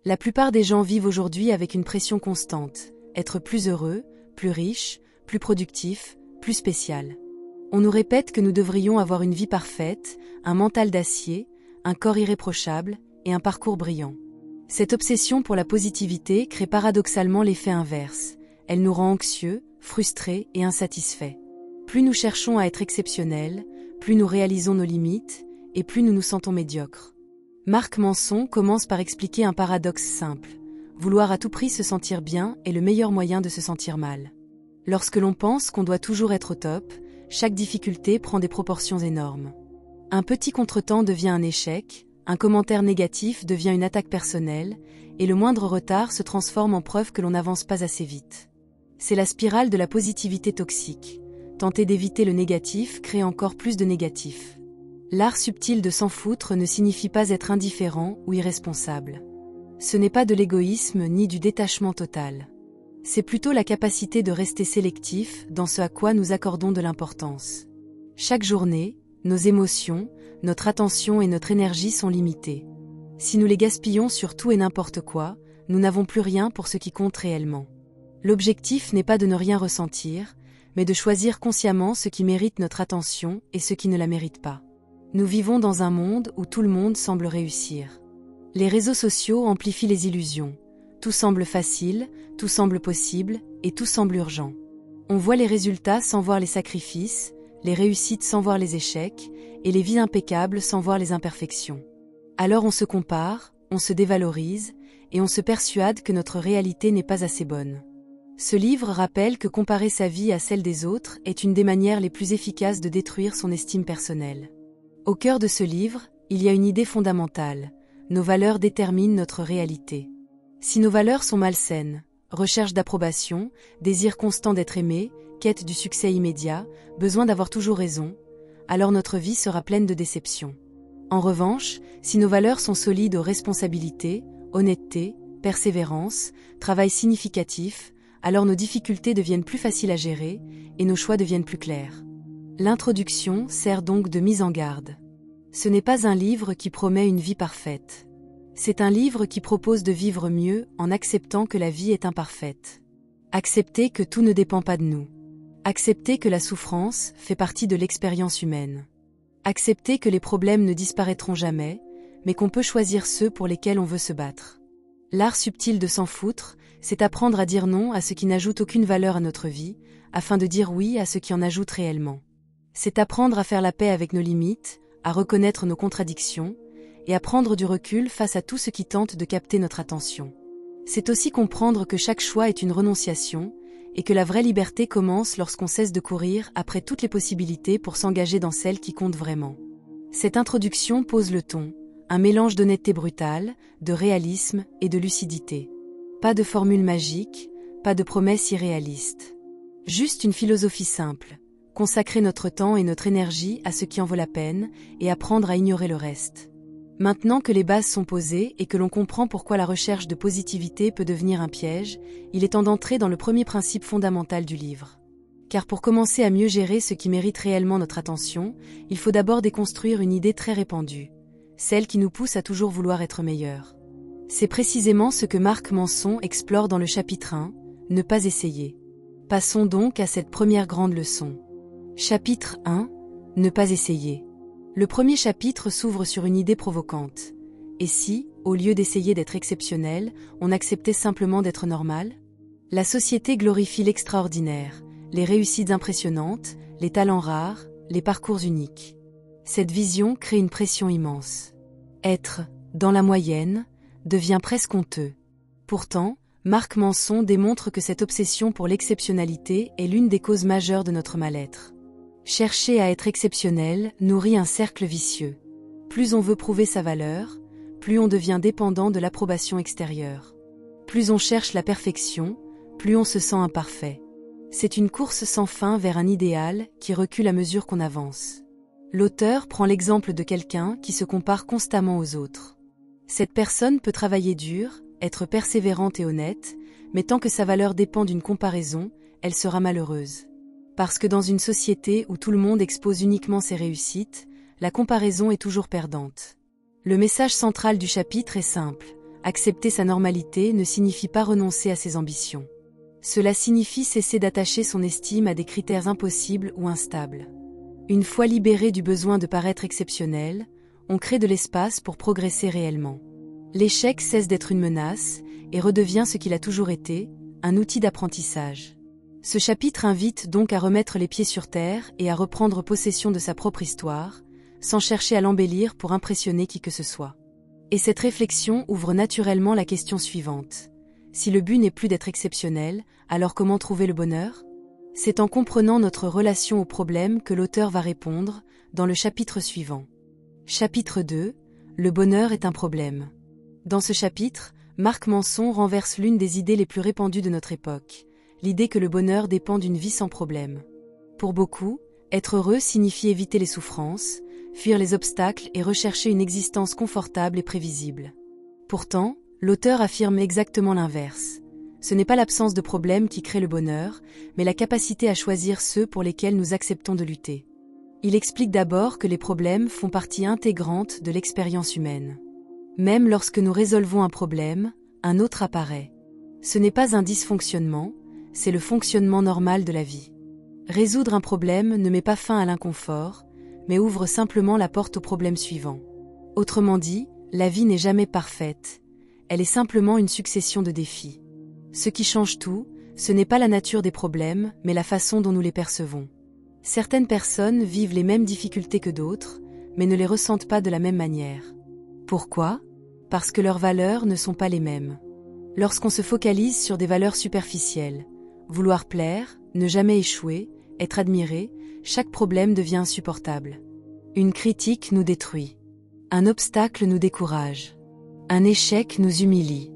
La plupart des gens vivent aujourd'hui avec une pression constante, être plus heureux, plus riche, plus productif, plus spécial. On nous répète que nous devrions avoir une vie parfaite, un mental d'acier, un corps irréprochable et un parcours brillant. Cette obsession pour la positivité crée paradoxalement l'effet inverse. Elle nous rend anxieux, frustrés et insatisfaits. Plus nous cherchons à être exceptionnels, plus nous réalisons nos limites, et plus nous nous sentons médiocres. Marc Manson commence par expliquer un paradoxe simple. Vouloir à tout prix se sentir bien est le meilleur moyen de se sentir mal. Lorsque l'on pense qu'on doit toujours être au top, chaque difficulté prend des proportions énormes. Un petit contretemps devient un échec, un commentaire négatif devient une attaque personnelle, et le moindre retard se transforme en preuve que l'on n'avance pas assez vite. C'est la spirale de la positivité toxique. Tenter d'éviter le négatif crée encore plus de négatif. L'art subtil de s'en foutre ne signifie pas être indifférent ou irresponsable. Ce n'est pas de l'égoïsme ni du détachement total. C'est plutôt la capacité de rester sélectif dans ce à quoi nous accordons de l'importance. Chaque journée, nos émotions, notre attention et notre énergie sont limitées. Si nous les gaspillons sur tout et n'importe quoi, nous n'avons plus rien pour ce qui compte réellement. L'objectif n'est pas de ne rien ressentir, mais de choisir consciemment ce qui mérite notre attention et ce qui ne la mérite pas. Nous vivons dans un monde où tout le monde semble réussir. Les réseaux sociaux amplifient les illusions. Tout semble facile, tout semble possible, et tout semble urgent. On voit les résultats sans voir les sacrifices, les réussites sans voir les échecs, et les vies impeccables sans voir les imperfections. Alors on se compare, on se dévalorise, et on se persuade que notre réalité n'est pas assez bonne. Ce livre rappelle que comparer sa vie à celle des autres est une des manières les plus efficaces de détruire son estime personnelle. Au cœur de ce livre, il y a une idée fondamentale. Nos valeurs déterminent notre réalité. Si nos valeurs sont malsaines, recherche d'approbation, désir constant d'être aimé, quête du succès immédiat, besoin d'avoir toujours raison, alors notre vie sera pleine de déceptions. En revanche, si nos valeurs sont solides aux responsabilités, honnêteté, persévérance, travail significatif, alors nos difficultés deviennent plus faciles à gérer et nos choix deviennent plus clairs. L'introduction sert donc de mise en garde. Ce n'est pas un livre qui promet une vie parfaite. C'est un livre qui propose de vivre mieux en acceptant que la vie est imparfaite. Accepter que tout ne dépend pas de nous. Accepter que la souffrance fait partie de l'expérience humaine. Accepter que les problèmes ne disparaîtront jamais, mais qu'on peut choisir ceux pour lesquels on veut se battre. L'art subtil de s'en foutre, c'est apprendre à dire non à ce qui n'ajoute aucune valeur à notre vie, afin de dire oui à ce qui en ajoute réellement. C'est apprendre à faire la paix avec nos limites, à reconnaître nos contradictions, et à prendre du recul face à tout ce qui tente de capter notre attention. C'est aussi comprendre que chaque choix est une renonciation, et que la vraie liberté commence lorsqu'on cesse de courir après toutes les possibilités pour s'engager dans celle qui compte vraiment. Cette introduction pose le ton, un mélange d'honnêteté brutale, de réalisme et de lucidité. Pas de formule magique, pas de promesses irréalistes. Juste une philosophie simple, consacrer notre temps et notre énergie à ce qui en vaut la peine et apprendre à ignorer le reste. Maintenant que les bases sont posées et que l'on comprend pourquoi la recherche de positivité peut devenir un piège, il est temps d'entrer dans le premier principe fondamental du livre. Car pour commencer à mieux gérer ce qui mérite réellement notre attention, il faut d'abord déconstruire une idée très répandue, celle qui nous pousse à toujours vouloir être meilleur. C'est précisément ce que Marc Manson explore dans le chapitre 1, Ne pas essayer. Passons donc à cette première grande leçon. Chapitre 1, Ne pas essayer. Le premier chapitre s'ouvre sur une idée provocante. Et si, au lieu d'essayer d'être exceptionnel, on acceptait simplement d'être normal ? La société glorifie l'extraordinaire, les réussites impressionnantes, les talents rares, les parcours uniques. Cette vision crée une pression immense. Être, dans la moyenne, devient presque honteux. Pourtant, Marc Manson démontre que cette obsession pour l'exceptionnalité est l'une des causes majeures de notre mal-être. Chercher à être exceptionnel nourrit un cercle vicieux. Plus on veut prouver sa valeur, plus on devient dépendant de l'approbation extérieure. Plus on cherche la perfection, plus on se sent imparfait. C'est une course sans fin vers un idéal qui recule à mesure qu'on avance. L'auteur prend l'exemple de quelqu'un qui se compare constamment aux autres. Cette personne peut travailler dur, être persévérante et honnête, mais tant que sa valeur dépend d'une comparaison, elle sera malheureuse. Parce que dans une société où tout le monde expose uniquement ses réussites, la comparaison est toujours perdante. Le message central du chapitre est simple. Accepter sa normalité ne signifie pas renoncer à ses ambitions. Cela signifie cesser d'attacher son estime à des critères impossibles ou instables. Une fois libéré du besoin de paraître exceptionnel, on crée de l'espace pour progresser réellement. L'échec cesse d'être une menace et redevient ce qu'il a toujours été, un outil d'apprentissage. Ce chapitre invite donc à remettre les pieds sur terre et à reprendre possession de sa propre histoire, sans chercher à l'embellir pour impressionner qui que ce soit. Et cette réflexion ouvre naturellement la question suivante. Si le but n'est plus d'être exceptionnel, alors comment trouver le bonheur ? C'est en comprenant notre relation au problème que l'auteur va répondre, dans le chapitre suivant. Chapitre 2. Le bonheur est un problème. Dans ce chapitre, Marc Manson renverse l'une des idées les plus répandues de notre époque, l'idée que le bonheur dépend d'une vie sans problème. Pour beaucoup, être heureux signifie éviter les souffrances, fuir les obstacles et rechercher une existence confortable et prévisible. Pourtant, l'auteur affirme exactement l'inverse. Ce n'est pas l'absence de problèmes qui crée le bonheur, mais la capacité à choisir ceux pour lesquels nous acceptons de lutter. Il explique d'abord que les problèmes font partie intégrante de l'expérience humaine. Même lorsque nous résolvons un problème, un autre apparaît. Ce n'est pas un dysfonctionnement, c'est le fonctionnement normal de la vie. Résoudre un problème ne met pas fin à l'inconfort, mais ouvre simplement la porte au problème suivant. Autrement dit, la vie n'est jamais parfaite, elle est simplement une succession de défis. Ce qui change tout, ce n'est pas la nature des problèmes, mais la façon dont nous les percevons. Certaines personnes vivent les mêmes difficultés que d'autres, mais ne les ressentent pas de la même manière. Pourquoi ? Parce que leurs valeurs ne sont pas les mêmes. Lorsqu'on se focalise sur des valeurs superficielles, vouloir plaire, ne jamais échouer, être admiré, chaque problème devient insupportable. Une critique nous détruit. Un obstacle nous décourage. Un échec nous humilie.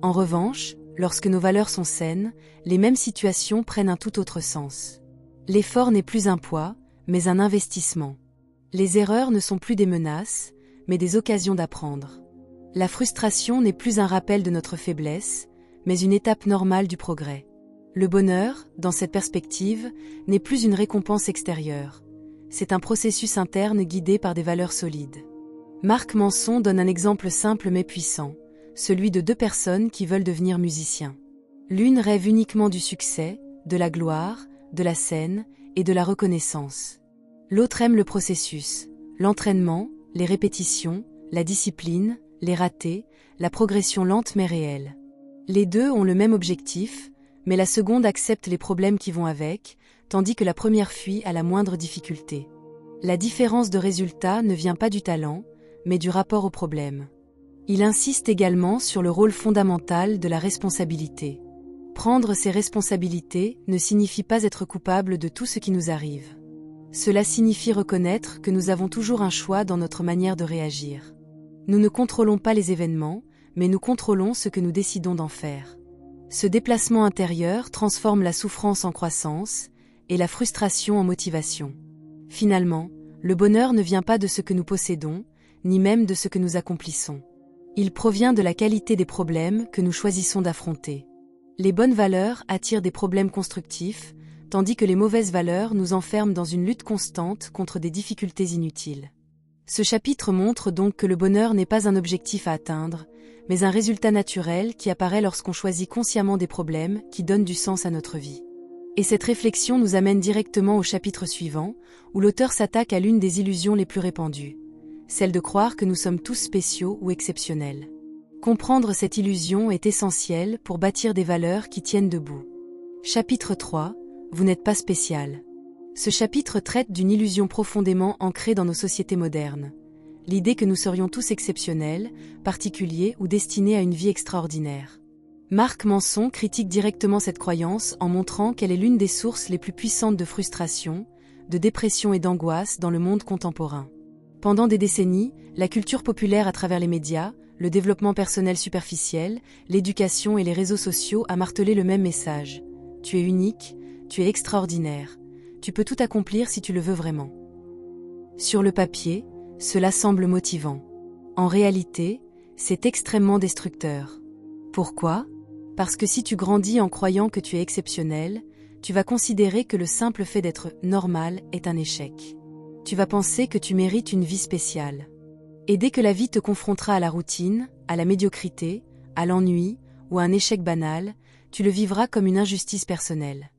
En revanche, lorsque nos valeurs sont saines, les mêmes situations prennent un tout autre sens. L'effort n'est plus un poids, mais un investissement. Les erreurs ne sont plus des menaces, mais des occasions d'apprendre. La frustration n'est plus un rappel de notre faiblesse, mais une étape normale du progrès. Le bonheur, dans cette perspective, n'est plus une récompense extérieure. C'est un processus interne guidé par des valeurs solides. Marc Manson donne un exemple simple mais puissant, celui de deux personnes qui veulent devenir musiciens. L'une rêve uniquement du succès, de la gloire, de la scène et de la reconnaissance. L'autre aime le processus, l'entraînement, les répétitions, la discipline, les ratés, la progression lente mais réelle. Les deux ont le même objectif, mais la seconde accepte les problèmes qui vont avec, tandis que la première fuit à la moindre difficulté. La différence de résultat ne vient pas du talent, mais du rapport au problème. Il insiste également sur le rôle fondamental de la responsabilité. Prendre ses responsabilités ne signifie pas être coupable de tout ce qui nous arrive. Cela signifie reconnaître que nous avons toujours un choix dans notre manière de réagir. Nous ne contrôlons pas les événements, mais nous contrôlons ce que nous décidons d'en faire. Ce déplacement intérieur transforme la souffrance en croissance et la frustration en motivation. Finalement, le bonheur ne vient pas de ce que nous possédons, ni même de ce que nous accomplissons. Il provient de la qualité des problèmes que nous choisissons d'affronter. Les bonnes valeurs attirent des problèmes constructifs, tandis que les mauvaises valeurs nous enferment dans une lutte constante contre des difficultés inutiles. Ce chapitre montre donc que le bonheur n'est pas un objectif à atteindre, mais un résultat naturel qui apparaît lorsqu'on choisit consciemment des problèmes qui donnent du sens à notre vie. Et cette réflexion nous amène directement au chapitre suivant, où l'auteur s'attaque à l'une des illusions les plus répandues, celle de croire que nous sommes tous spéciaux ou exceptionnels. Comprendre cette illusion est essentiel pour bâtir des valeurs qui tiennent debout. Chapitre 3. Vous n'êtes pas spécial. Ce chapitre traite d'une illusion profondément ancrée dans nos sociétés modernes. L'idée que nous serions tous exceptionnels, particuliers ou destinés à une vie extraordinaire. Marc Manson critique directement cette croyance en montrant qu'elle est l'une des sources les plus puissantes de frustration, de dépression et d'angoisse dans le monde contemporain. Pendant des décennies, la culture populaire à travers les médias, le développement personnel superficiel, l'éducation et les réseaux sociaux a martelé le même message. Tu es unique, tu es extraordinaire. Tu peux tout accomplir si tu le veux vraiment. Sur le papier, cela semble motivant. En réalité, c'est extrêmement destructeur. Pourquoi ? Parce que si tu grandis en croyant que tu es exceptionnel, tu vas considérer que le simple fait d'être normal est un échec. Tu vas penser que tu mérites une vie spéciale. Et dès que la vie te confrontera à la routine, à la médiocrité, à l'ennui ou à un échec banal, tu le vivras comme une injustice personnelle.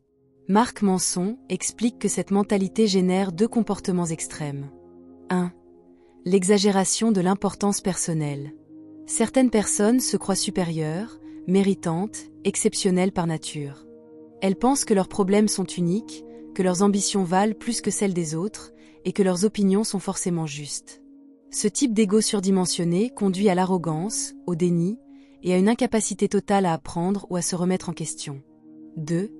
Marc Manson explique que cette mentalité génère deux comportements extrêmes. 1. L'exagération de l'importance personnelle. Certaines personnes se croient supérieures, méritantes, exceptionnelles par nature. Elles pensent que leurs problèmes sont uniques, que leurs ambitions valent plus que celles des autres, et que leurs opinions sont forcément justes. Ce type d'ego surdimensionné conduit à l'arrogance, au déni, et à une incapacité totale à apprendre ou à se remettre en question. 2.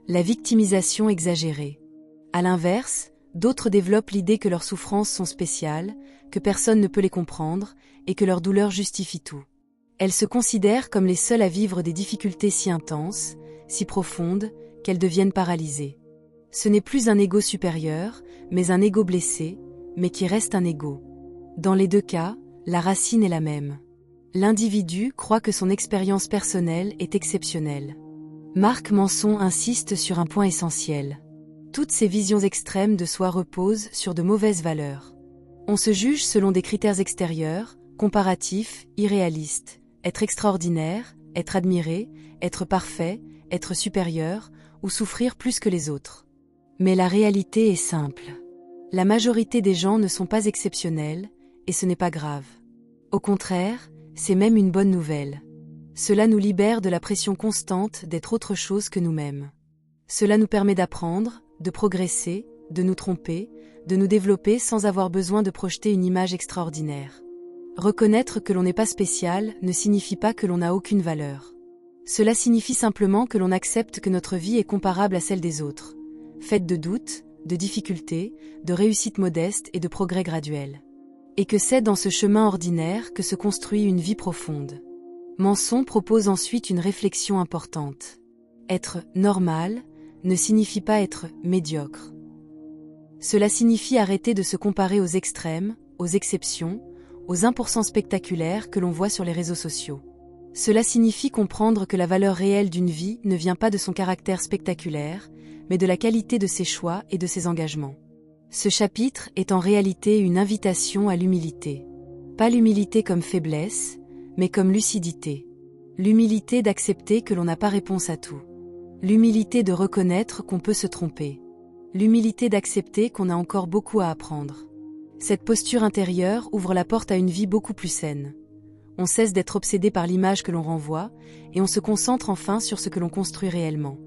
La victimisation exagérée. À l'inverse, d'autres développent l'idée que leurs souffrances sont spéciales, que personne ne peut les comprendre, et que leur douleur justifie tout. Elles se considèrent comme les seules à vivre des difficultés si intenses, si profondes, qu'elles deviennent paralysées. Ce n'est plus un ego supérieur, mais un ego blessé, mais qui reste un ego. Dans les deux cas, la racine est la même. L'individu croit que son expérience personnelle est exceptionnelle. Marc Manson insiste sur un point essentiel. Toutes ces visions extrêmes de soi reposent sur de mauvaises valeurs. On se juge selon des critères extérieurs, comparatifs, irréalistes. Être extraordinaire, être admiré, être parfait, être supérieur, ou souffrir plus que les autres. Mais la réalité est simple. La majorité des gens ne sont pas exceptionnels, et ce n'est pas grave. Au contraire, c'est même une bonne nouvelle. Cela nous libère de la pression constante d'être autre chose que nous-mêmes. Cela nous permet d'apprendre, de progresser, de nous tromper, de nous développer sans avoir besoin de projeter une image extraordinaire. Reconnaître que l'on n'est pas spécial ne signifie pas que l'on n'a aucune valeur. Cela signifie simplement que l'on accepte que notre vie est comparable à celle des autres, faite de doutes, de difficultés, de réussites modestes et de progrès graduels. Et que c'est dans ce chemin ordinaire que se construit une vie profonde. Manson propose ensuite une réflexion importante. Être normal ne signifie pas être médiocre. Cela signifie arrêter de se comparer aux extrêmes, aux exceptions, aux 1% spectaculaires que l'on voit sur les réseaux sociaux. Cela signifie comprendre que la valeur réelle d'une vie ne vient pas de son caractère spectaculaire, mais de la qualité de ses choix et de ses engagements. Ce chapitre est en réalité une invitation à l'humilité. Pas l'humilité comme faiblesse, mais comme lucidité. L'humilité d'accepter que l'on n'a pas réponse à tout. L'humilité de reconnaître qu'on peut se tromper. L'humilité d'accepter qu'on a encore beaucoup à apprendre. Cette posture intérieure ouvre la porte à une vie beaucoup plus saine. On cesse d'être obsédé par l'image que l'on renvoie, et on se concentre enfin sur ce que l'on construit réellement.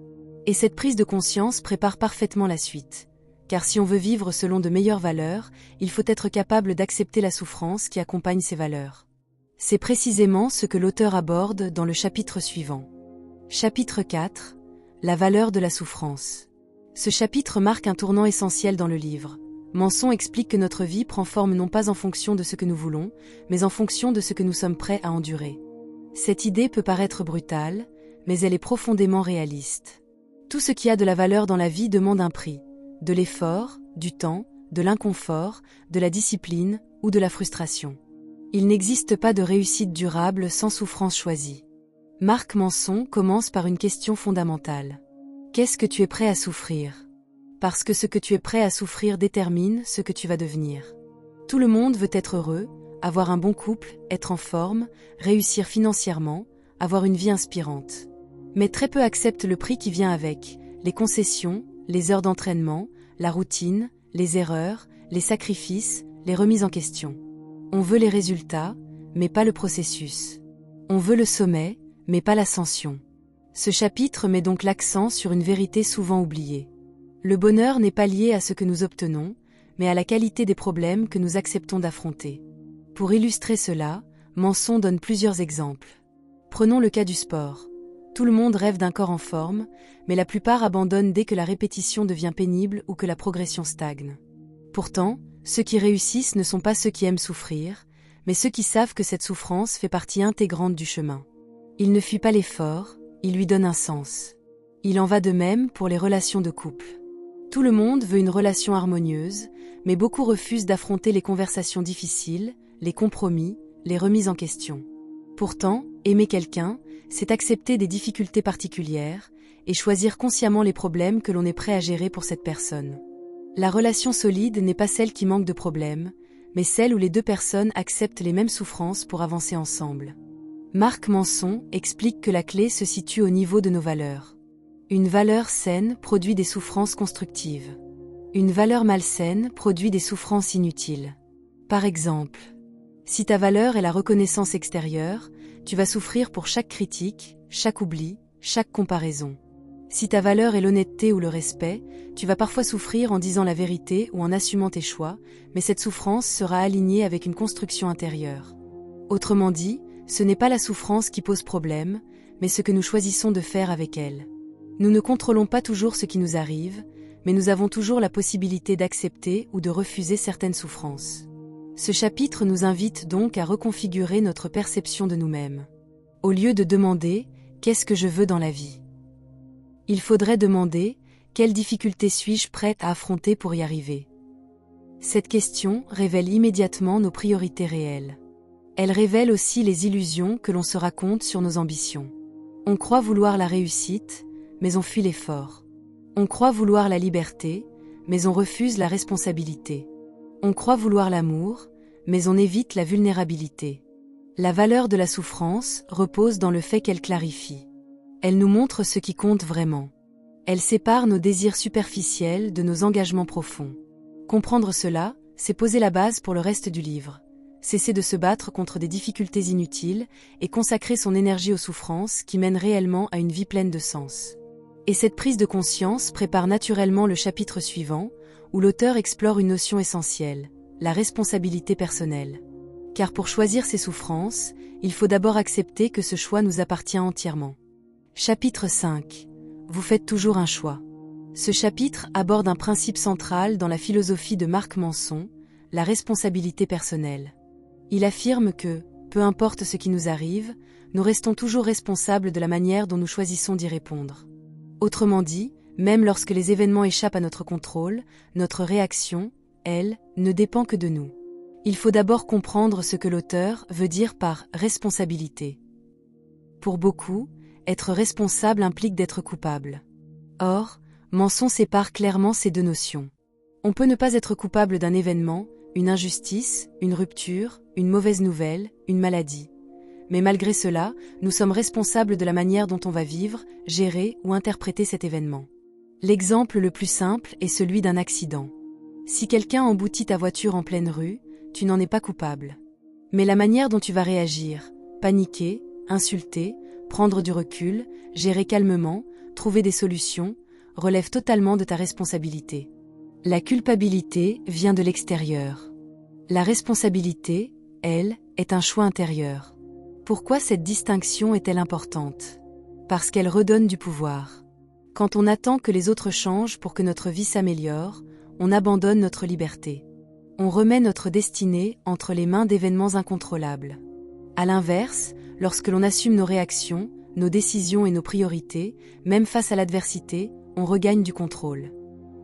Et cette prise de conscience prépare parfaitement la suite. Car si on veut vivre selon de meilleures valeurs, il faut être capable d'accepter la souffrance qui accompagne ces valeurs. C'est précisément ce que l'auteur aborde dans le chapitre suivant. Chapitre 4. La valeur de la souffrance. Ce chapitre marque un tournant essentiel dans le livre. Manson explique que notre vie prend forme non pas en fonction de ce que nous voulons, mais en fonction de ce que nous sommes prêts à endurer. Cette idée peut paraître brutale, mais elle est profondément réaliste. Tout ce qui a de la valeur dans la vie demande un prix. De l'effort, du temps, de l'inconfort, de la discipline ou de la frustration. Il n'existe pas de réussite durable sans souffrance choisie. Marc Manson commence par une question fondamentale. Qu'est-ce que tu es prêt à souffrir ? Parce que ce que tu es prêt à souffrir détermine ce que tu vas devenir. Tout le monde veut être heureux, avoir un bon couple, être en forme, réussir financièrement, avoir une vie inspirante. Mais très peu acceptent le prix qui vient avec, les concessions, les heures d'entraînement, la routine, les erreurs, les sacrifices, les remises en question. On veut les résultats, mais pas le processus. On veut le sommet, mais pas l'ascension. Ce chapitre met donc l'accent sur une vérité souvent oubliée. Le bonheur n'est pas lié à ce que nous obtenons, mais à la qualité des problèmes que nous acceptons d'affronter. Pour illustrer cela, Manson donne plusieurs exemples. Prenons le cas du sport. Tout le monde rêve d'un corps en forme, mais la plupart abandonnent dès que la répétition devient pénible ou que la progression stagne. Pourtant, ceux qui réussissent ne sont pas ceux qui aiment souffrir, mais ceux qui savent que cette souffrance fait partie intégrante du chemin. Ils ne fuient pas l'effort, ils lui donnent un sens. Il en va de même pour les relations de couple. Tout le monde veut une relation harmonieuse, mais beaucoup refusent d'affronter les conversations difficiles, les compromis, les remises en question. Pourtant, aimer quelqu'un, c'est accepter des difficultés particulières et choisir consciemment les problèmes que l'on est prêt à gérer pour cette personne. La relation solide n'est pas celle qui manque de problèmes, mais celle où les deux personnes acceptent les mêmes souffrances pour avancer ensemble. Marc Manson explique que la clé se situe au niveau de nos valeurs. Une valeur saine produit des souffrances constructives. Une valeur malsaine produit des souffrances inutiles. Par exemple, si ta valeur est la reconnaissance extérieure, tu vas souffrir pour chaque critique, chaque oubli, chaque comparaison. Si ta valeur est l'honnêteté ou le respect, tu vas parfois souffrir en disant la vérité ou en assumant tes choix, mais cette souffrance sera alignée avec une construction intérieure. Autrement dit, ce n'est pas la souffrance qui pose problème, mais ce que nous choisissons de faire avec elle. Nous ne contrôlons pas toujours ce qui nous arrive, mais nous avons toujours la possibilité d'accepter ou de refuser certaines souffrances. Ce chapitre nous invite donc à reconfigurer notre perception de nous-mêmes. Au lieu de demander « Qu'est-ce que je veux dans la vie ?», il faudrait demander « Quelles difficultés suis-je prête à affronter pour y arriver ?» Cette question révèle immédiatement nos priorités réelles. Elle révèle aussi les illusions que l'on se raconte sur nos ambitions. On croit vouloir la réussite, mais on fuit l'effort. On croit vouloir la liberté, mais on refuse la responsabilité. On croit vouloir l'amour, mais on évite la vulnérabilité. La valeur de la souffrance repose dans le fait qu'elle clarifie. Elle nous montre ce qui compte vraiment. Elle sépare nos désirs superficiels de nos engagements profonds. Comprendre cela, c'est poser la base pour le reste du livre. Cesser de se battre contre des difficultés inutiles et consacrer son énergie aux souffrances qui mènent réellement à une vie pleine de sens. Et cette prise de conscience prépare naturellement le chapitre suivant, où l'auteur explore une notion essentielle, la responsabilité personnelle. Car pour choisir ses souffrances, il faut d'abord accepter que ce choix nous appartient entièrement. Chapitre 5. Vous faites toujours un choix. Ce chapitre aborde un principe central dans la philosophie de Marc Manson, la responsabilité personnelle. Il affirme que, peu importe ce qui nous arrive, nous restons toujours responsables de la manière dont nous choisissons d'y répondre. Autrement dit, même lorsque les événements échappent à notre contrôle, notre réaction, elle, ne dépend que de nous. Il faut d'abord comprendre ce que l'auteur veut dire par « responsabilité ». Pour beaucoup, être responsable implique d'être coupable. Or, Manson sépare clairement ces deux notions. On peut ne pas être coupable d'un événement, une injustice, une rupture, une mauvaise nouvelle, une maladie. Mais malgré cela, nous sommes responsables de la manière dont on va vivre, gérer ou interpréter cet événement. L'exemple le plus simple est celui d'un accident. Si quelqu'un emboutit ta voiture en pleine rue, tu n'en es pas coupable. Mais la manière dont tu vas réagir, paniquer, insulter, prendre du recul, gérer calmement, trouver des solutions, relève totalement de ta responsabilité. La culpabilité vient de l'extérieur. La responsabilité, elle, est un choix intérieur. Pourquoi cette distinction est-elle importante ? Parce qu'elle redonne du pouvoir. Quand on attend que les autres changent pour que notre vie s'améliore, on abandonne notre liberté. On remet notre destinée entre les mains d'événements incontrôlables. À l'inverse, lorsque l'on assume nos réactions, nos décisions et nos priorités, même face à l'adversité, on regagne du contrôle.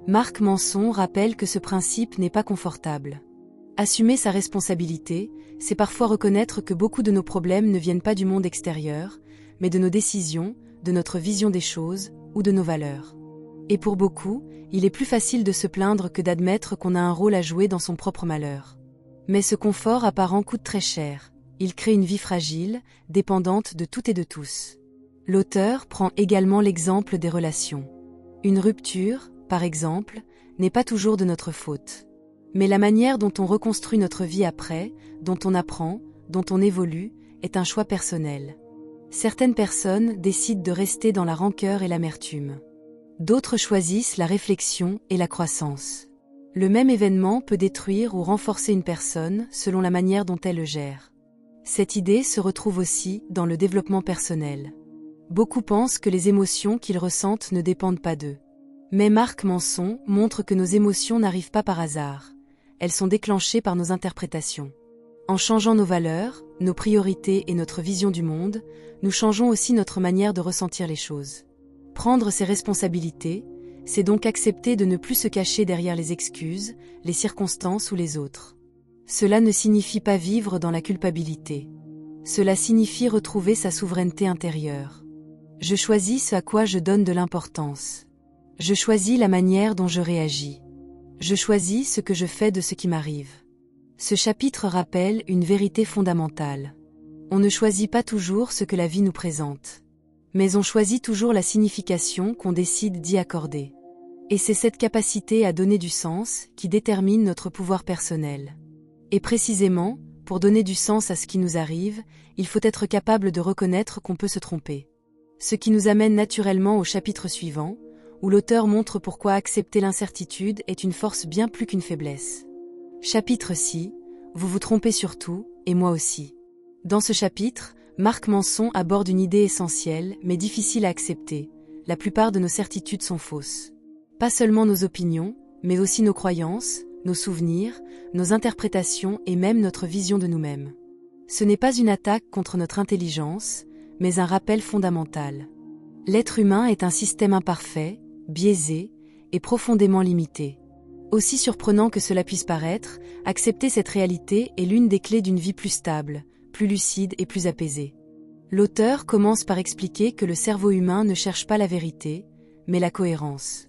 Marc Manson rappelle que ce principe n'est pas confortable. Assumer sa responsabilité, c'est parfois reconnaître que beaucoup de nos problèmes ne viennent pas du monde extérieur, mais de nos décisions, de notre vision des choses, ou de nos valeurs. Et pour beaucoup, il est plus facile de se plaindre que d'admettre qu'on a un rôle à jouer dans son propre malheur. Mais ce confort apparent coûte très cher. Il crée une vie fragile, dépendante de tout et de tous. L'auteur prend également l'exemple des relations. Une rupture, par exemple, n'est pas toujours de notre faute. Mais la manière dont on reconstruit notre vie après, dont on apprend, dont on évolue, est un choix personnel. Certaines personnes décident de rester dans la rancœur et l'amertume. D'autres choisissent la réflexion et la croissance. Le même événement peut détruire ou renforcer une personne selon la manière dont elle le gère. Cette idée se retrouve aussi dans le développement personnel. Beaucoup pensent que les émotions qu'ils ressentent ne dépendent pas d'eux. Mais Marc Manson montre que nos émotions n'arrivent pas par hasard. Elles sont déclenchées par nos interprétations. En changeant nos valeurs, nos priorités et notre vision du monde, nous changeons aussi notre manière de ressentir les choses. Prendre ses responsabilités, c'est donc accepter de ne plus se cacher derrière les excuses, les circonstances ou les autres. Cela ne signifie pas vivre dans la culpabilité. Cela signifie retrouver sa souveraineté intérieure. Je choisis ce à quoi je donne de l'importance. Je choisis la manière dont je réagis. Je choisis ce que je fais de ce qui m'arrive. Ce chapitre rappelle une vérité fondamentale. On ne choisit pas toujours ce que la vie nous présente. Mais on choisit toujours la signification qu'on décide d'y accorder. Et c'est cette capacité à donner du sens qui détermine notre pouvoir personnel. Et précisément, pour donner du sens à ce qui nous arrive, il faut être capable de reconnaître qu'on peut se tromper. Ce qui nous amène naturellement au chapitre suivant, où l'auteur montre pourquoi accepter l'incertitude est une force bien plus qu'une faiblesse. Chapitre 6, vous vous trompez sur tout, et moi aussi. Dans ce chapitre, Marc Manson aborde une idée essentielle, mais difficile à accepter. La plupart de nos certitudes sont fausses. Pas seulement nos opinions, mais aussi nos croyances, nos souvenirs, nos interprétations et même notre vision de nous-mêmes. Ce n'est pas une attaque contre notre intelligence, mais un rappel fondamental. L'être humain est un système imparfait, biaisé et profondément limité. Aussi surprenant que cela puisse paraître, accepter cette réalité est l'une des clés d'une vie plus stable, plus lucide et plus apaisée. L'auteur commence par expliquer que le cerveau humain ne cherche pas la vérité, mais la cohérence.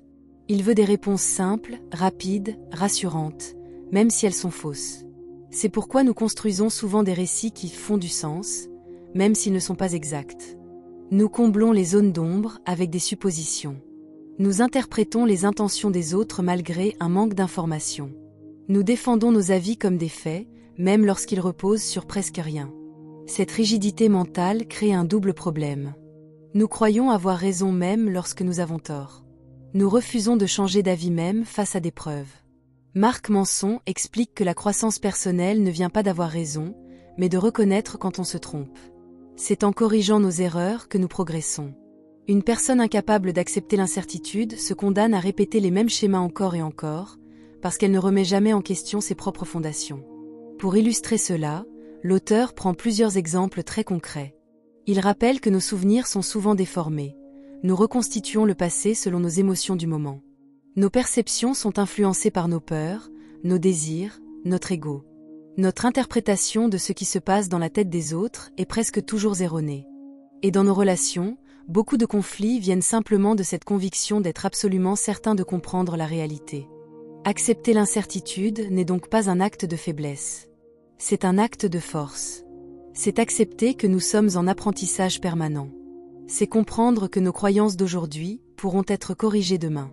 Il veut des réponses simples, rapides, rassurantes, même si elles sont fausses. C'est pourquoi nous construisons souvent des récits qui font du sens, même s'ils ne sont pas exacts. Nous comblons les zones d'ombre avec des suppositions. Nous interprétons les intentions des autres malgré un manque d'informations. Nous défendons nos avis comme des faits, même lorsqu'ils reposent sur presque rien. Cette rigidité mentale crée un double problème. Nous croyons avoir raison même lorsque nous avons tort. Nous refusons de changer d'avis même face à des preuves. Marc Manson explique que la croissance personnelle ne vient pas d'avoir raison, mais de reconnaître quand on se trompe. C'est en corrigeant nos erreurs que nous progressons. Une personne incapable d'accepter l'incertitude se condamne à répéter les mêmes schémas encore et encore, parce qu'elle ne remet jamais en question ses propres fondations. Pour illustrer cela, l'auteur prend plusieurs exemples très concrets. Il rappelle que nos souvenirs sont souvent déformés. Nous reconstituons le passé selon nos émotions du moment. Nos perceptions sont influencées par nos peurs, nos désirs, notre ego. Notre interprétation de ce qui se passe dans la tête des autres est presque toujours erronée. Et dans nos relations, beaucoup de conflits viennent simplement de cette conviction d'être absolument certain de comprendre la réalité. Accepter l'incertitude n'est donc pas un acte de faiblesse. C'est un acte de force. C'est accepter que nous sommes en apprentissage permanent. C'est comprendre que nos croyances d'aujourd'hui pourront être corrigées demain.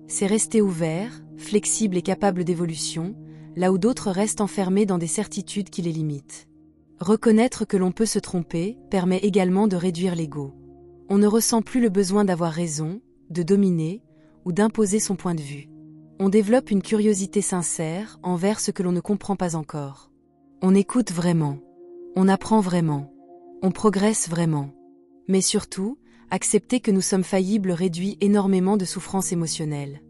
C'est rester ouvert, flexible et capable d'évolution, là où d'autres restent enfermés dans des certitudes qui les limitent. Reconnaître que l'on peut se tromper permet également de réduire l'ego. On ne ressent plus le besoin d'avoir raison, de dominer ou d'imposer son point de vue. On développe une curiosité sincère envers ce que l'on ne comprend pas encore. On écoute vraiment. On apprend vraiment. On progresse vraiment. Mais surtout, accepter que nous sommes faillibles réduit énormément de souffrance émotionnelle.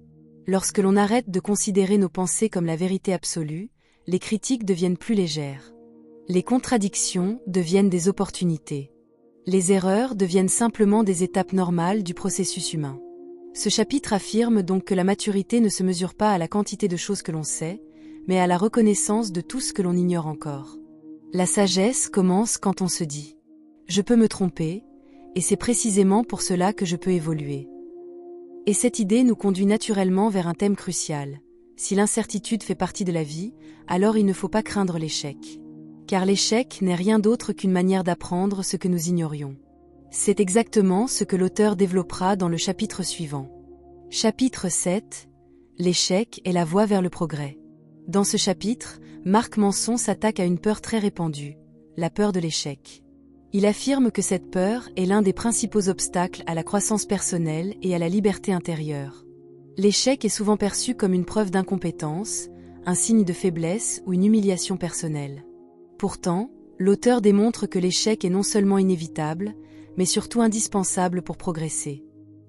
Lorsque l'on arrête de considérer nos pensées comme la vérité absolue, les critiques deviennent plus légères. Les contradictions deviennent des opportunités. Les erreurs deviennent simplement des étapes normales du processus humain. Ce chapitre affirme donc que la maturité ne se mesure pas à la quantité de choses que l'on sait, mais à la reconnaissance de tout ce que l'on ignore encore. La sagesse commence quand on se dit « Je peux me tromper », et c'est précisément pour cela que je peux évoluer. Et cette idée nous conduit naturellement vers un thème crucial. Si l'incertitude fait partie de la vie, alors il ne faut pas craindre l'échec. Car l'échec n'est rien d'autre qu'une manière d'apprendre ce que nous ignorions. C'est exactement ce que l'auteur développera dans le chapitre suivant. Chapitre 7. L'échec est la voie vers le progrès. Dans ce chapitre, Marc Manson s'attaque à une peur très répandue, la peur de l'échec. Il affirme que cette peur est l'un des principaux obstacles à la croissance personnelle et à la liberté intérieure. L'échec est souvent perçu comme une preuve d'incompétence, un signe de faiblesse ou une humiliation personnelle. Pourtant, l'auteur démontre que l'échec est non seulement inévitable, mais surtout indispensable pour progresser.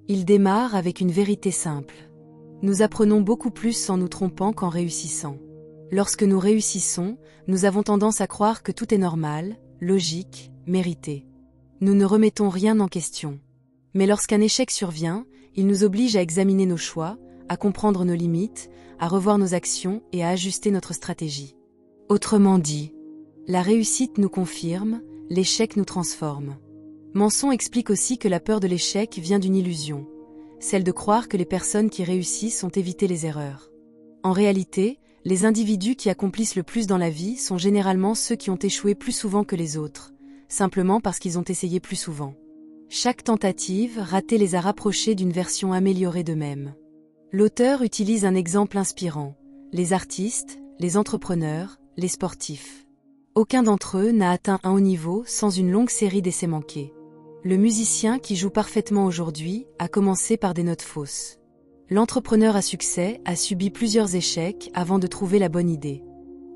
Il démarre avec une vérité simple. Nous apprenons beaucoup plus en nous trompant qu'en réussissant. Lorsque nous réussissons, nous avons tendance à croire que tout est normal, logique, mérité. Nous ne remettons rien en question. Mais lorsqu'un échec survient, il nous oblige à examiner nos choix, à comprendre nos limites, à revoir nos actions et à ajuster notre stratégie. Autrement dit, la réussite nous confirme, l'échec nous transforme. Manson explique aussi que la peur de l'échec vient d'une illusion, celle de croire que les personnes qui réussissent ont évité les erreurs. En réalité, les individus qui accomplissent le plus dans la vie sont généralement ceux qui ont échoué plus souvent que les autres, simplement parce qu'ils ont essayé plus souvent. Chaque tentative ratée les a rapprochés d'une version améliorée d'eux-mêmes. L'auteur utilise un exemple inspirant. Les artistes, les entrepreneurs, les sportifs. Aucun d'entre eux n'a atteint un haut niveau sans une longue série d'essais manqués. Le musicien qui joue parfaitement aujourd'hui a commencé par des notes fausses. L'entrepreneur à succès a subi plusieurs échecs avant de trouver la bonne idée.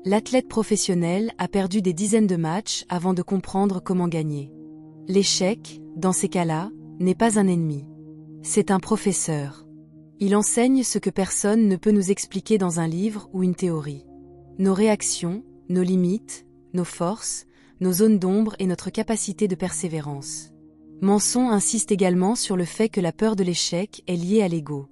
L'athlète professionnel a perdu des dizaines de matchs avant de comprendre comment gagner. L'échec, dans ces cas-là, n'est pas un ennemi. C'est un professeur. Il enseigne ce que personne ne peut nous expliquer dans un livre ou une théorie. Nos réactions, nos limites, nos forces, nos zones d'ombre et notre capacité de persévérance. Manson insiste également sur le fait que la peur de l'échec est liée à l'ego.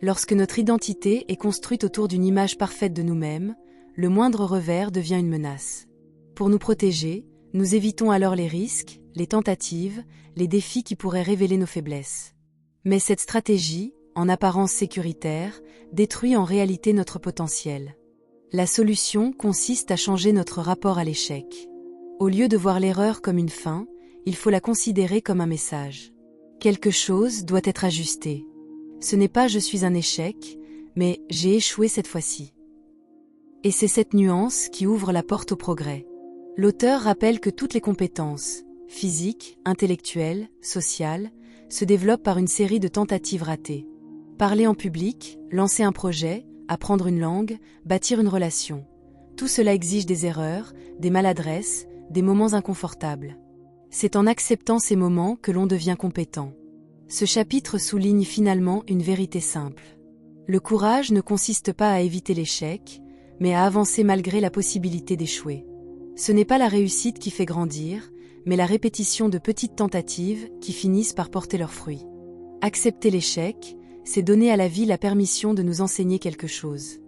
Lorsque notre identité est construite autour d'une image parfaite de nous-mêmes, le moindre revers devient une menace. Pour nous protéger, nous évitons alors les risques, les tentatives, les défis qui pourraient révéler nos faiblesses. Mais cette stratégie, en apparence sécuritaire, détruit en réalité notre potentiel. La solution consiste à changer notre rapport à l'échec. Au lieu de voir l'erreur comme une fin, il faut la considérer comme un message. Quelque chose doit être ajusté. Ce n'est pas « je suis un échec », mais « j'ai échoué cette fois-ci ». Et c'est cette nuance qui ouvre la porte au progrès. L'auteur rappelle que toutes les compétences, physiques, intellectuelles, sociales, se développent par une série de tentatives ratées. Parler en public, lancer un projet, apprendre une langue, bâtir une relation. Tout cela exige des erreurs, des maladresses, des moments inconfortables. C'est en acceptant ces moments que l'on devient compétent. Ce chapitre souligne finalement une vérité simple. Le courage ne consiste pas à éviter l'échec, mais à avancer malgré la possibilité d'échouer. Ce n'est pas la réussite qui fait grandir, mais la répétition de petites tentatives qui finissent par porter leurs fruits. Accepter l'échec, c'est donner à la vie la permission de nous enseigner quelque chose.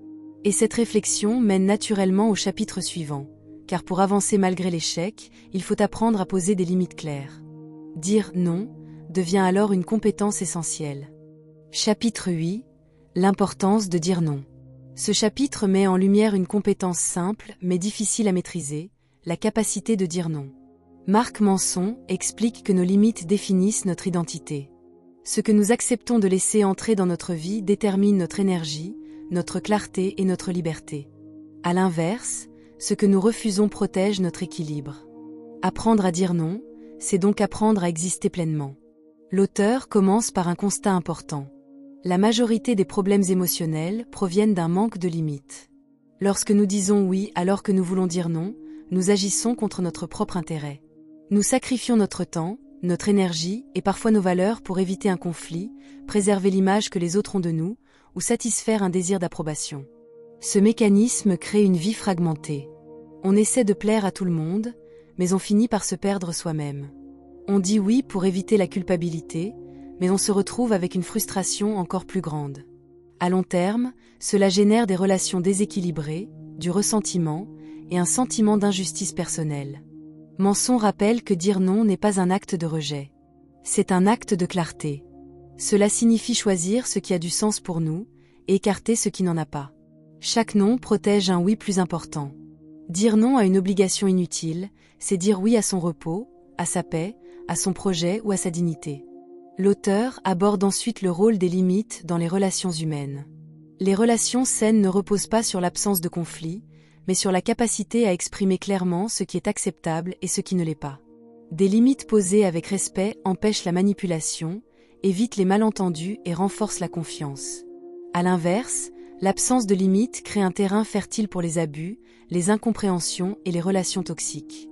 Et cette réflexion mène naturellement au chapitre suivant, car pour avancer malgré l'échec, il faut apprendre à poser des limites claires. Dire non devient alors une compétence essentielle. Chapitre 8. L'importance de dire non. Ce chapitre met en lumière une compétence simple mais difficile à maîtriser, la capacité de dire non. Marc Manson explique que nos limites définissent notre identité. Ce que nous acceptons de laisser entrer dans notre vie détermine notre énergie, notre clarté et notre liberté. À l'inverse, ce que nous refusons protège notre équilibre. Apprendre à dire non, c'est donc apprendre à exister pleinement. L'auteur commence par un constat important. La majorité des problèmes émotionnels proviennent d'un manque de limites. Lorsque nous disons oui alors que nous voulons dire non, nous agissons contre notre propre intérêt. Nous sacrifions notre temps, notre énergie et parfois nos valeurs pour éviter un conflit, préserver l'image que les autres ont de nous, ou satisfaire un désir d'approbation. Ce mécanisme crée une vie fragmentée. On essaie de plaire à tout le monde, mais on finit par se perdre soi-même. On dit oui pour éviter la culpabilité, mais on se retrouve avec une frustration encore plus grande. À long terme, cela génère des relations déséquilibrées, du ressentiment et un sentiment d'injustice personnelle. Manson rappelle que dire non n'est pas un acte de rejet. C'est un acte de clarté. Cela signifie choisir ce qui a du sens pour nous, et écarter ce qui n'en a pas. Chaque non protège un oui plus important. Dire non à une obligation inutile, c'est dire oui à son repos, à sa paix, à son projet ou à sa dignité. L'auteur aborde ensuite le rôle des limites dans les relations humaines. Les relations saines ne reposent pas sur l'absence de conflit, mais sur la capacité à exprimer clairement ce qui est acceptable et ce qui ne l'est pas. Des limites posées avec respect empêchent la manipulation, évitent les malentendus et renforcent la confiance. À l'inverse, l'absence de limites crée un terrain fertile pour les abus, les incompréhensions et les relations toxiques.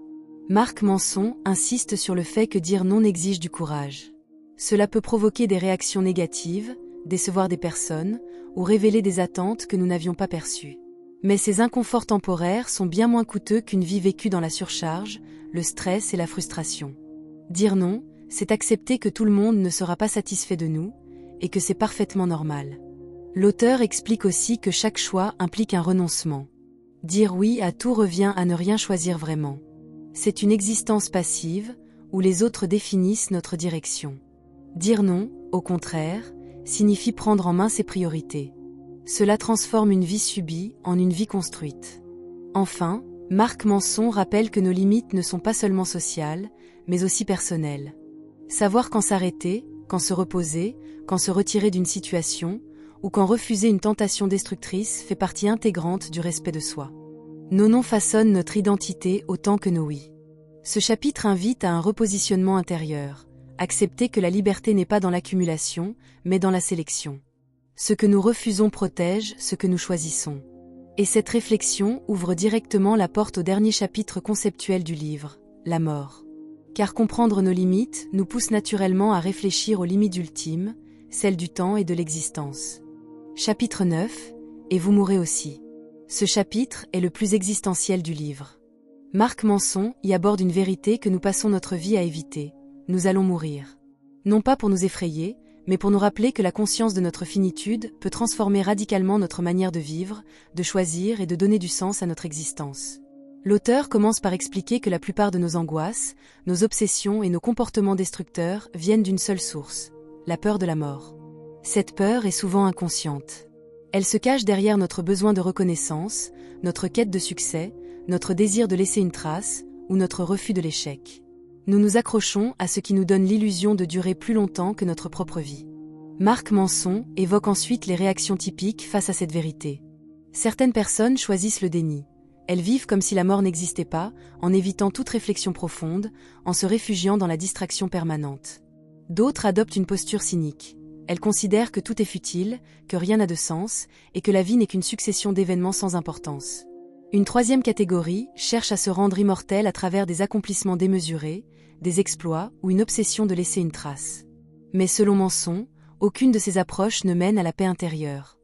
Marc Manson insiste sur le fait que dire non exige du courage. Cela peut provoquer des réactions négatives, décevoir des personnes, ou révéler des attentes que nous n'avions pas perçues. Mais ces inconforts temporaires sont bien moins coûteux qu'une vie vécue dans la surcharge, le stress et la frustration. Dire non, c'est accepter que tout le monde ne sera pas satisfait de nous, et que c'est parfaitement normal. L'auteur explique aussi que chaque choix implique un renoncement. Dire oui à tout revient à ne rien choisir vraiment. C'est une existence passive, où les autres définissent notre direction. Dire non, au contraire, signifie prendre en main ses priorités. Cela transforme une vie subie en une vie construite. Enfin, Marc Manson rappelle que nos limites ne sont pas seulement sociales, mais aussi personnelle. Savoir quand s'arrêter, quand se reposer, quand se retirer d'une situation, ou quand refuser une tentation destructrice fait partie intégrante du respect de soi. Nos noms façonnent notre identité autant que nos oui. Ce chapitre invite à un repositionnement intérieur, accepter que la liberté n'est pas dans l'accumulation, mais dans la sélection. Ce que nous refusons protège ce que nous choisissons. Et cette réflexion ouvre directement la porte au dernier chapitre conceptuel du livre, la mort. Car comprendre nos limites nous pousse naturellement à réfléchir aux limites ultimes, celles du temps et de l'existence. Chapitre 9, et vous mourrez aussi. Ce chapitre est le plus existentiel du livre. Marc Manson y aborde une vérité que nous passons notre vie à éviter. Nous allons mourir. Non pas pour nous effrayer, mais pour nous rappeler que la conscience de notre finitude peut transformer radicalement notre manière de vivre, de choisir et de donner du sens à notre existence. L'auteur commence par expliquer que la plupart de nos angoisses, nos obsessions et nos comportements destructeurs viennent d'une seule source, la peur de la mort. Cette peur est souvent inconsciente. Elle se cache derrière notre besoin de reconnaissance, notre quête de succès, notre désir de laisser une trace, ou notre refus de l'échec. Nous nous accrochons à ce qui nous donne l'illusion de durer plus longtemps que notre propre vie. Marc Manson évoque ensuite les réactions typiques face à cette vérité. Certaines personnes choisissent le déni. Elles vivent comme si la mort n'existait pas, en évitant toute réflexion profonde, en se réfugiant dans la distraction permanente. D'autres adoptent une posture cynique. Elles considèrent que tout est futile, que rien n'a de sens, et que la vie n'est qu'une succession d'événements sans importance. Une troisième catégorie cherche à se rendre immortelle à travers des accomplissements démesurés, des exploits ou une obsession de laisser une trace. Mais selon Manson, aucune de ces approches ne mène à la paix intérieure.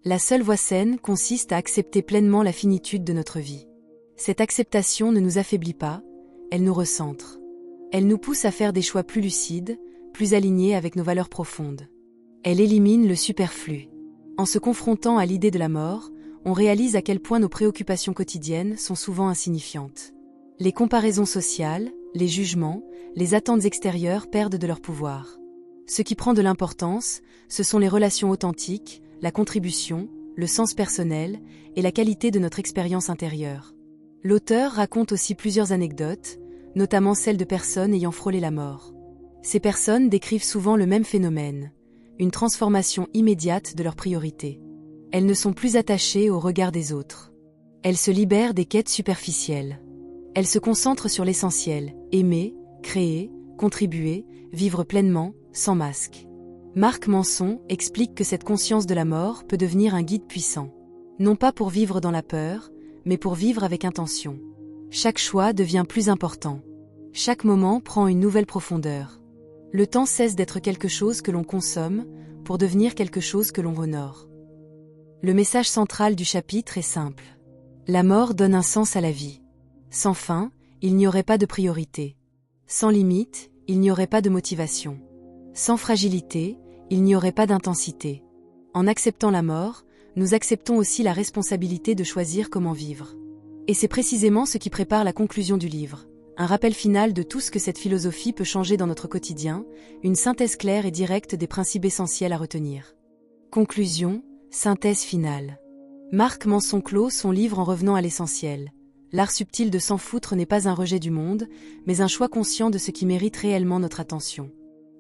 La seule voie saine consiste à accepter pleinement la finitude de notre vie. Cette acceptation ne nous affaiblit pas, elle nous recentre. Elle nous pousse à faire des choix plus lucides, plus alignés avec nos valeurs profondes. Elle élimine le superflu. En se confrontant à l'idée de la mort, on réalise à quel point nos préoccupations quotidiennes sont souvent insignifiantes. Les comparaisons sociales, les jugements, les attentes extérieures perdent de leur pouvoir. Ce qui prend de l'importance, ce sont les relations authentiques, la contribution, le sens personnel et la qualité de notre expérience intérieure. L'auteur raconte aussi plusieurs anecdotes, notamment celles de personnes ayant frôlé la mort. Ces personnes décrivent souvent le même phénomène, une transformation immédiate de leurs priorités. Elles ne sont plus attachées au regard des autres. Elles se libèrent des quêtes superficielles. Elles se concentrent sur l'essentiel, aimer, créer, contribuer, vivre pleinement, sans masque. Marc Manson explique que cette conscience de la mort peut devenir un guide puissant. Non pas pour vivre dans la peur, mais pour vivre avec intention. Chaque choix devient plus important. Chaque moment prend une nouvelle profondeur. Le temps cesse d'être quelque chose que l'on consomme, pour devenir quelque chose que l'on honore. Le message central du chapitre est simple. La mort donne un sens à la vie. Sans fin, il n'y aurait pas de priorité. Sans limite, il n'y aurait pas de motivation. Sans fragilité, il n'y aurait pas d'intensité. En acceptant la mort, nous acceptons aussi la responsabilité de choisir comment vivre. Et c'est précisément ce qui prépare la conclusion du livre. Un rappel final de tout ce que cette philosophie peut changer dans notre quotidien, une synthèse claire et directe des principes essentiels à retenir. Conclusion, synthèse finale. Marc Manson clôt son livre en revenant à l'essentiel. L'art subtil de s'en foutre n'est pas un rejet du monde, mais un choix conscient de ce qui mérite réellement notre attention.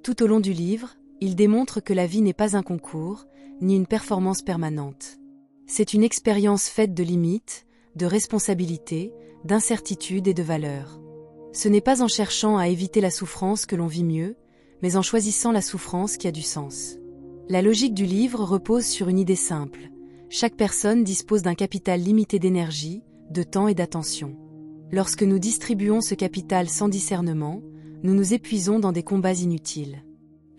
Tout au long du livre, il démontre que la vie n'est pas un concours, ni une performance permanente. C'est une expérience faite de limites, de responsabilités, d'incertitudes et de valeurs. Ce n'est pas en cherchant à éviter la souffrance que l'on vit mieux, mais en choisissant la souffrance qui a du sens. La logique du livre repose sur une idée simple. Chaque personne dispose d'un capital limité d'énergie, de temps et d'attention. Lorsque nous distribuons ce capital sans discernement, nous nous épuisons dans des combats inutiles.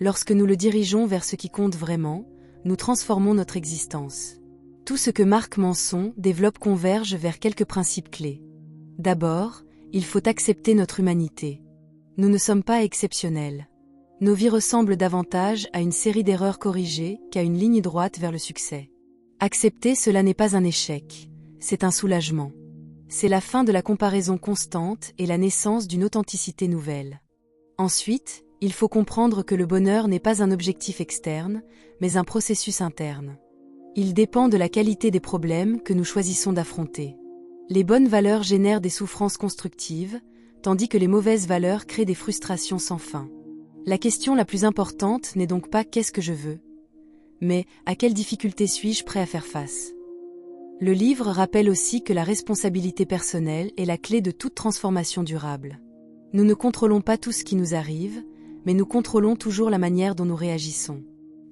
Lorsque nous le dirigeons vers ce qui compte vraiment, nous transformons notre existence. Tout ce que Marc Manson développe converge vers quelques principes clés. D'abord, il faut accepter notre humanité. Nous ne sommes pas exceptionnels. Nos vies ressemblent davantage à une série d'erreurs corrigées qu'à une ligne droite vers le succès. Accepter cela n'est pas un échec, c'est un soulagement. C'est la fin de la comparaison constante et la naissance d'une authenticité nouvelle. Ensuite, il faut comprendre que le bonheur n'est pas un objectif externe, mais un processus interne. Il dépend de la qualité des problèmes que nous choisissons d'affronter. Les bonnes valeurs génèrent des souffrances constructives, tandis que les mauvaises valeurs créent des frustrations sans fin. La question la plus importante n'est donc pas qu'est-ce que je veux, mais à quelles difficultés suis-je prêt à faire face. Le livre rappelle aussi que la responsabilité personnelle est la clé de toute transformation durable. Nous ne contrôlons pas tout ce qui nous arrive, mais nous contrôlons toujours la manière dont nous réagissons.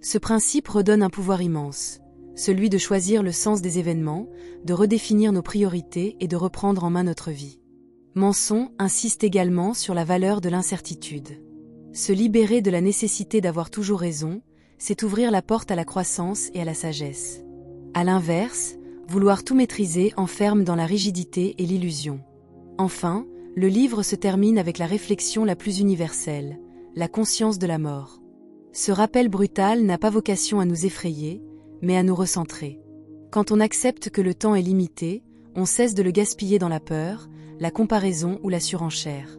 Ce principe redonne un pouvoir immense, celui de choisir le sens des événements, de redéfinir nos priorités et de reprendre en main notre vie. Manson insiste également sur la valeur de l'incertitude. Se libérer de la nécessité d'avoir toujours raison, c'est ouvrir la porte à la croissance et à la sagesse. À l'inverse, vouloir tout maîtriser enferme dans la rigidité et l'illusion. Enfin, le livre se termine avec la réflexion la plus universelle, la conscience de la mort. Ce rappel brutal n'a pas vocation à nous effrayer, mais à nous recentrer. Quand on accepte que le temps est limité, on cesse de le gaspiller dans la peur, la comparaison ou la surenchère.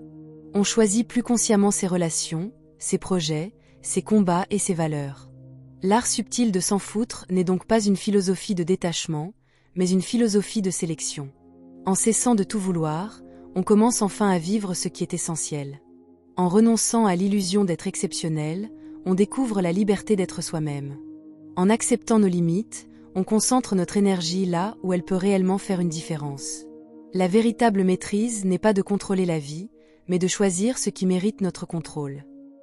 On choisit plus consciemment ses relations, ses projets, ses combats et ses valeurs. L'art subtil de s'en foutre n'est donc pas une philosophie de détachement, mais une philosophie de sélection. En cessant de tout vouloir, on commence enfin à vivre ce qui est essentiel. En renonçant à l'illusion d'être exceptionnel, on découvre la liberté d'être soi-même. En acceptant nos limites, on concentre notre énergie là où elle peut réellement faire une différence. La véritable maîtrise n'est pas de contrôler la vie, mais de choisir ce qui mérite notre contrôle.